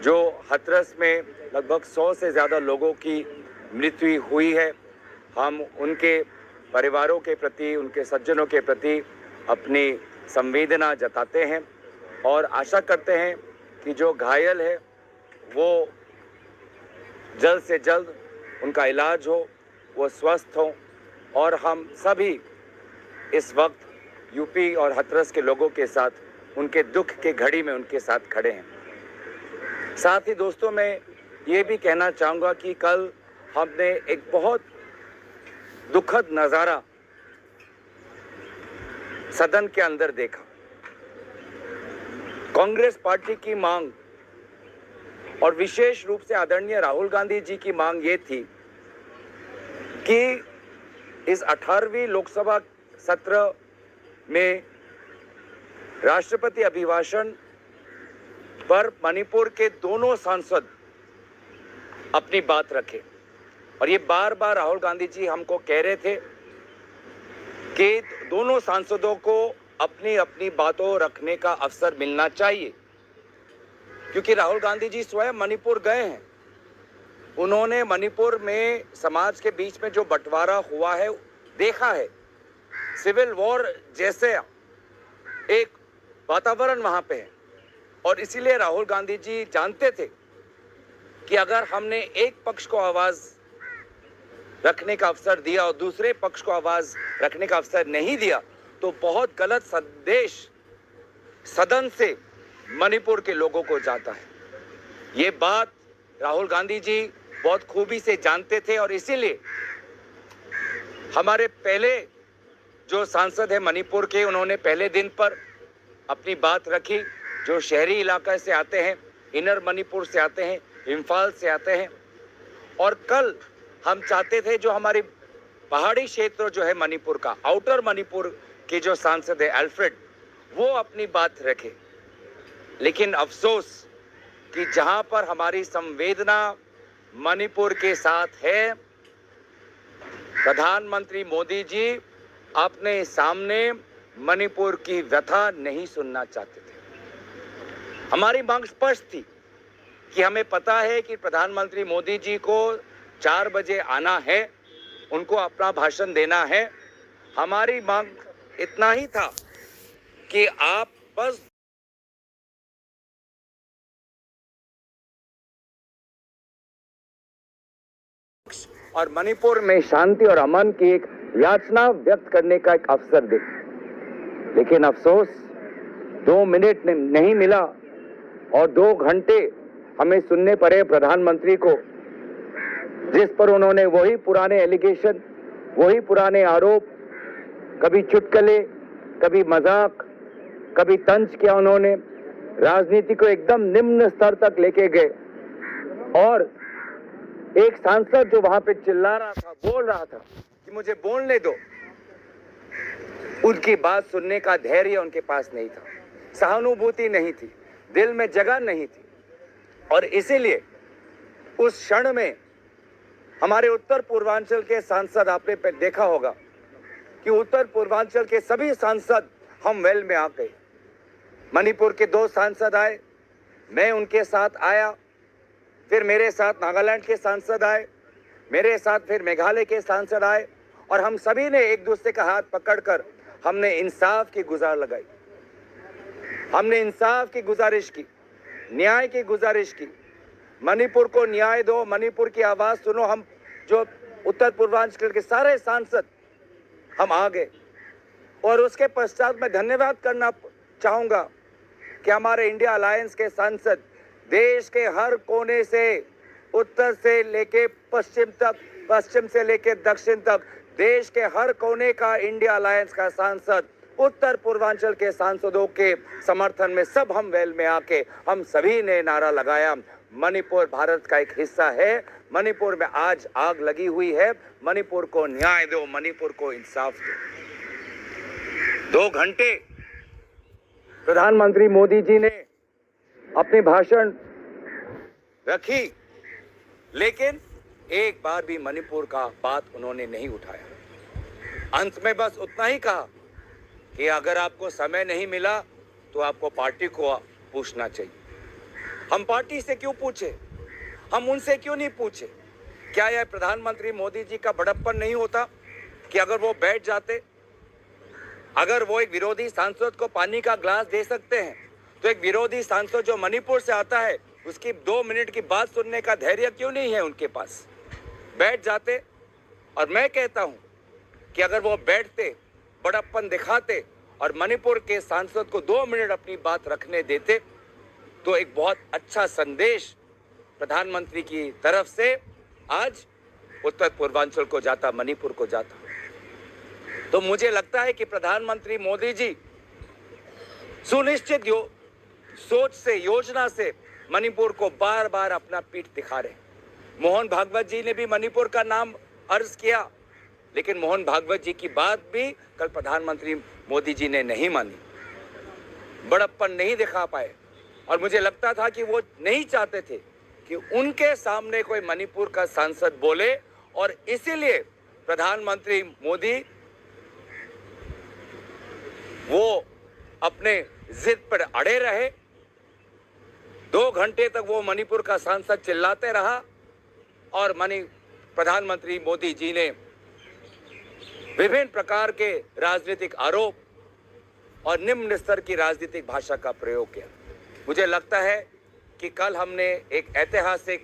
जो हाथरस में लगभग 100 से ज़्यादा लोगों की मृत्यु हुई है, हम उनके परिवारों के प्रति, उनके सज्जनों के प्रति अपनी संवेदना जताते हैं और आशा करते हैं कि जो घायल है वो जल्द से जल्द उनका इलाज हो, वो स्वस्थ हो और हम सभी इस वक्त यूपी और हाथरस के लोगों के साथ उनके दुख के घड़ी में उनके साथ खड़े हैं। साथ ही दोस्तों, मैं ये भी कहना चाहूँगा कि कल हमने एक बहुत दुखद नज़ारा सदन के अंदर देखा। कांग्रेस पार्टी की मांग और विशेष रूप से आदरणीय राहुल गांधी जी की मांग ये थी कि इस 18वीं लोकसभा सत्र में राष्ट्रपति अभिभाषण पर मणिपुर के दोनों सांसद अपनी बात रखें। और ये बार बार राहुल गांधी जी हमको कह रहे थे कि दोनों सांसदों को अपनी अपनी बातों रखने का अवसर मिलना चाहिए, क्योंकि राहुल गांधी जी स्वयं मणिपुर गए हैं। उन्होंने मणिपुर में समाज के बीच में जो बंटवारा हुआ है देखा है। सिविल वॉर जैसे एक वातावरण वहां पे है और इसीलिए राहुल गांधी जी जानते थे कि अगर हमने एक पक्ष को आवाज रखने का अवसर दिया और दूसरे पक्ष को आवाज रखने का अवसर नहीं दिया तो बहुत गलत संदेश सदन से मणिपुर के लोगों को जाता है। ये बात राहुल गांधी जी बहुत खूबी से जानते थे और इसीलिए हमारे पहले जो सांसद है मणिपुर के, उन्होंने पहले दिन पर अपनी बात रखी। जो शहरी इलाके से आते हैं, इनर मणिपुर से आते हैं, इम्फाल से आते हैं। और कल हम चाहते थे जो हमारी पहाड़ी क्षेत्र जो है मणिपुर का, आउटर मणिपुर के जो सांसद है अल्फ्रेड, वो अपनी बात रखे। लेकिन अफसोस कि जहां पर हमारी संवेदना मणिपुर के साथ है, प्रधानमंत्री मोदी जी अपने सामने मणिपुर की व्यथा नहीं सुनना चाहते थे। हमारी मांग स्पष्ट थी कि हमें पता है कि प्रधानमंत्री मोदी जी को 4 बजे आना है, उनको अपना भाषण देना है। हमारी मांग इतना ही था कि आप बस और मणिपुर में शांति और अमन की एक याचना व्यक्त करने का एक अवसर दे। लेकिन अफसोस 2 मिनट नहीं मिला और 2 घंटे हमें सुनने पड़े प्रधानमंत्री को, जिस पर उन्होंने वही पुराने एलिगेशन, वही पुराने आरोप, कभी चुटकुले, कभी मजाक, कभी तंज किया। उन्होंने राजनीति को एकदम निम्न स्तर तक लेके गए और एक सांसद जो वहां पे चिल्ला रहा था, बोल रहा था कि मुझे बोलने दो, उनकी बात सुनने का धैर्य उनके पास नहीं था, सहानुभूति नहीं थी, दिल में जगह नहीं थी। और इसीलिए उस क्षण में हमारे उत्तर पूर्वांचल के सांसद, आपने देखा होगा कि उत्तर पूर्वांचल के सभी सांसद हम वेल में आ गए। मणिपुर के 2 सांसद आए, मैं उनके साथ आया, फिर मेरे साथ नागालैंड के सांसद आए, मेरे साथ फिर मेघालय के सांसद आए और हम सभी ने एक दूसरे का हाथ पकड़कर हमने इंसाफ की गुहार लगाई। हमने इंसाफ की गुजारिश की, न्याय की गुजारिश की। मणिपुर को न्याय दो, मणिपुर की आवाज सुनो। हम जो उत्तर पूर्वांचल के सारे सांसद हम आ गए और उसके पश्चात मैं धन्यवाद करना चाहूंगा कि हमारे इंडिया अलायंस के सांसद देश के हर कोने से, उत्तर से लेके पश्चिम तक, पश्चिम से लेके दक्षिण तक, देश के हर कोने का इंडिया अलायंस का सांसद उत्तर पूर्वांचल के सांसदों के समर्थन में सब हम वेल में आके हम सभी ने नारा लगाया, मणिपुर भारत का एक हिस्सा है, मणिपुर में आज आग लगी हुई है, मणिपुर को न्याय दो, मणिपुर को इंसाफ दो। 2 घंटे प्रधानमंत्री मोदी जी ने अपनी भाषण रखी, लेकिन एक बार भी मणिपुर का बात उन्होंने नहीं उठाया। अंत में बस उतना ही कहा कि अगर आपको समय नहीं मिला तो आपको पार्टी को पूछना चाहिए। हम पार्टी से क्यों पूछे, हम उनसे क्यों नहीं पूछे? क्या यह प्रधानमंत्री मोदी जी का बड़प्पन नहीं होता कि अगर वो बैठ जाते, अगर वो एक विरोधी सांसद को पानी का ग्लास दे सकते हैं, तो एक विरोधी सांसद जो मणिपुर से आता है उसकी 2 मिनट की बात सुनने का धैर्य क्यों नहीं है उनके पास? बैठ जाते। और मैं कहता हूं कि अगर वो बैठते, बड़प्पन दिखाते और मणिपुर के सांसद को 2 मिनट अपनी बात रखने देते, तो एक बहुत अच्छा संदेश प्रधानमंत्री की तरफ से आज उत्तर पूर्वांचल को जाता, मणिपुर को जाता। तो मुझे लगता है कि प्रधानमंत्री मोदी जी सुनिश्चित सोच से, योजना से मणिपुर को बार बार अपना पीठ दिखा रहे हैं। मोहन भागवत जी ने भी मणिपुर का नाम अर्ज किया, लेकिन मोहन भागवत जी की बात भी कल प्रधानमंत्री मोदी जी ने नहीं मानी, बड़प्पन नहीं दिखा पाए। और मुझे लगता था कि वो नहीं चाहते थे कि उनके सामने कोई मणिपुर का सांसद बोले, और इसीलिए प्रधानमंत्री मोदी वो अपने जिद पर अड़े रहे। 2 घंटे तक वो मणिपुर का सांसद चिल्लाते रहा और प्रधानमंत्री मोदी जी ने विभिन्न प्रकार के राजनीतिक आरोप और निम्न स्तर की राजनीतिक भाषा का प्रयोग किया। मुझे लगता है कि कल हमने एक ऐतिहासिक